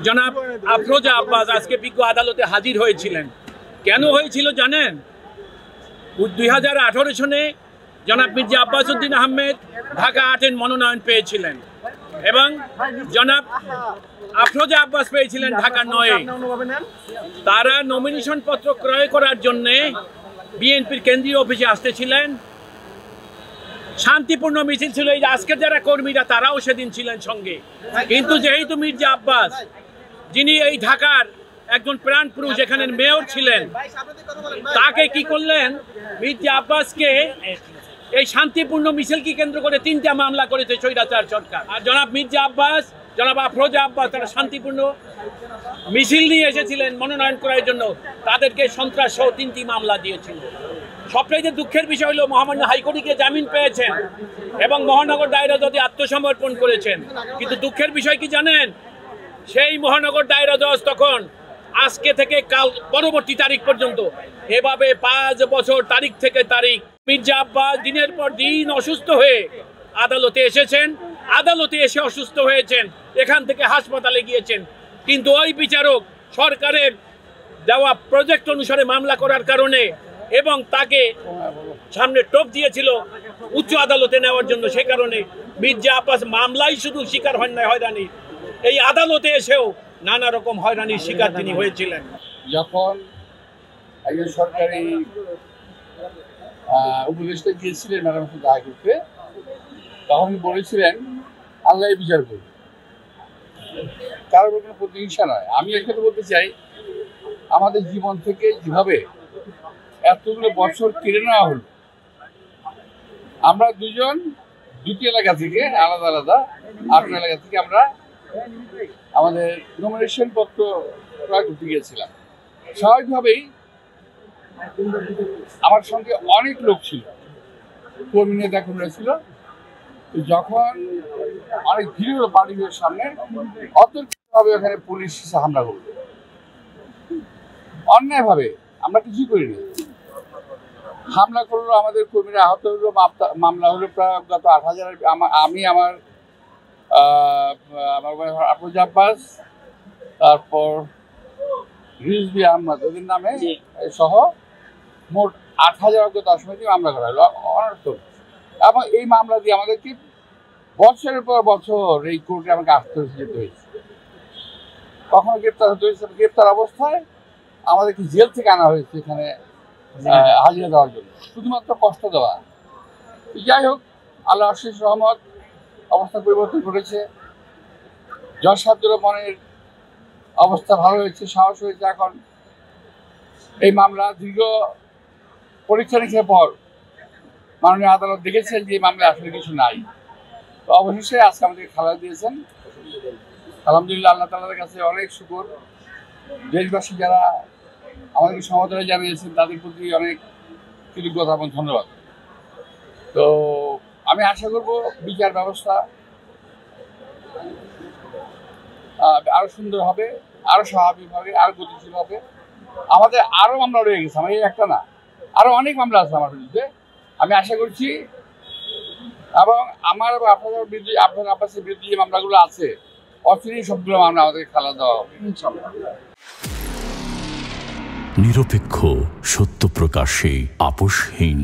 জনাব আফরোজা আব্বাস আজকে বিজ্ঞ আদালতে হাজির হয়েছিলেন। কেন হয়েছিল জানেন? 2018 সনে জনাব মির্জা আব্বাস উদ্দিন আহমেদ ঢাকা 8-এর মনোনয়ন পেয়েছিলেন এবং জনাব আফরোজা আব্বাস পেয়েছিলেন ঢাকা 9-এ। তারা নমিনেশন পত্র ক্রয় করার জন্য বিএনপির কেন্দ্রীয় অফিসে আসতেছিলেন। শান্তিপূর্ণ মিছিল ছিল। এই আজকের যারা কর্মীরা তারাও সেদিন ছিলেন সঙ্গে। কিন্তু যেহেতু মির্জা আব্বাস, যিনি এই ঢাকার একজন প্রাণ পুরুষ, এখানের মেয়র ছিলেন, তাকে কি করলেন? মির্জা আব্বাসকে এই শান্তিপূর্ণ মিছিলকে কেন্দ্র করে 3টা মামলা করেছে স্বৈরাচার সরকার। আর জনাব মির্জা আব্বাস, জনাব আফরোজা আব্বাস তারা শান্তিপূর্ণ মিছিল নিয়ে এসেছিলেন মনোনয়ন করার জন্য, তাদেরকে সন্ত্রাস সহ 3টি মামলা দিয়েছিল। সবচাইতে দুঃখের বিষয় হলো মহামান্য হাইকোর্টে জামিন পেয়েছেন এবং মহানগর দায়রা জজে আত্মসমর্পণ করেছেন। কিন্তু দুঃখের বিষয় কি জানেন? সেই মহানগর দায়রা জজ তখন আজকে থেকে কাল পরবর্তী তারিখ পর্যন্ত এভাবে 5 বছর তারিখ থেকে তারিখ মির্জা আব্বাস দিনের পর দিন অসুস্থ হয়ে আদালতে এসেছেন। আদালতে এসে অসুস্থ হয়েছেন, এখান থেকে হাসপাতালে গিয়েছেন। কিন্তু ওই বিচারক সরকারের দেওয়া প্রজেক্ট অনুসারে মামলা করার কারণে এবং তাকে সামনে টোপ দিয়েছিল উচ্চ আদালতে নেওয়ার জন্য, সে কারণে মির্জা আব্বাস মামলাই শুধু শিকার হন নাই হয়রানি, এই আদালতে এসেও নানা রকম হয়রানির শিকার তিনি হয়েছিলেন। যখন একজন সরকারি উপদেষ্টা গিয়েছিলেন ম্যাডাম দেখা করতে, তখন বলেছিলেন আল্লাহ বিচার করবে, কারোর কোনো প্রতিহিংসা নয়। আমি একটা বলতে চাই, আমাদের জীবন থেকে যেভাবে এতগুলো বছর কেড়ে নেওয়া হলো, আমরা দুটি এলাকা থেকে আলাদা আলাদা 8 এলাকা থেকে আমরা আমাদের নমিনেশন পত্র ক্রয় করতে গিয়েছিলাম। স্বাভাবিকভাবেই আমার সঙ্গে অনেক লোক ছিল, কর্মী নেতা কর্মীরা ছিল। যখন অনেক ভিড় হলো পার্টির সামনে, অতর্কিতভাবে ওখানে পুলিশ হামলা করলো অন্যায়ভাবে। আমরা কিছুই করিনি, হামলা করলো, আমাদের কর্মীরা আহত হলো, মামলা হলো প্রায় গত 8,000। আমি আমার আফরোজা আব্বাস, তারপর রিজভি আহমদ ওদের নামে সহ মোট 8,000 অজ্ঞাত আসামি মামলা করা হলো অনর্থক। এবং এই মামলা দিয়ে আমাদেরকে বছরের পর বছর এই কোর্টে আমাকে আসতে যেতে হয়েছে। কখনো গ্রেপ্তার হতে হয়েছে, গ্রেপ্তার অবস্থায় আমাদেরকে জেল থেকে আনা হয়েছে এখানে হাজিরা দেওয়ার জন্য, শুধুমাত্র কষ্ট দেওয়া। যাই হোক, আল্লাহ আশিস রহমত, অবস্থা পরিবর্তন ঘটেছে। যশাদ্দুর মনের অবস্থা ভালো হয়েছে, সাহস হয়েছে। এখন এই মামলা দীর্ঘ পরীক্ষা নিরীক্ষার পর মাননীয় আদালত দেখেছেন যে এই মামলায় আসলে কিছু নাই। তো অবশেষে আজকে আমাদেরকে খালাস দিয়েছেন। আলহামদুলিল্লাহ, আল্লাহ তাআলার কাছে অনেক শুকর। দেশবাসী যারা আমাদেরকে সমবেদনা জানিয়েছেন তাদের প্রতি অনেক কৃতজ্ঞতা এবং ধন্যবাদ। তো আমি আশা করব বিচার ব্যবস্থা আরো সুন্দর হবে, আরো স্বাভাবিক হবে, আরো গতিশীল হবে। আমাদের আরো মামলা রয়ে গেছে, আমার এই একটা না, আরো অনেক মামলা আছে আমার বিরুদ্ধে। আমি আশা করছি এবং আমার আপনাদের বিরুদ্ধে, আপনার আব্বাসের বিরুদ্ধে যে মামলাগুলো আছে, অচিরেই সবগুলো মামলা আমাদেরকে খালাস দেওয়া হবে ইনশাআল্লাহ। নিরপেক্ষ, সত্য প্রকাশে আপোষহীন।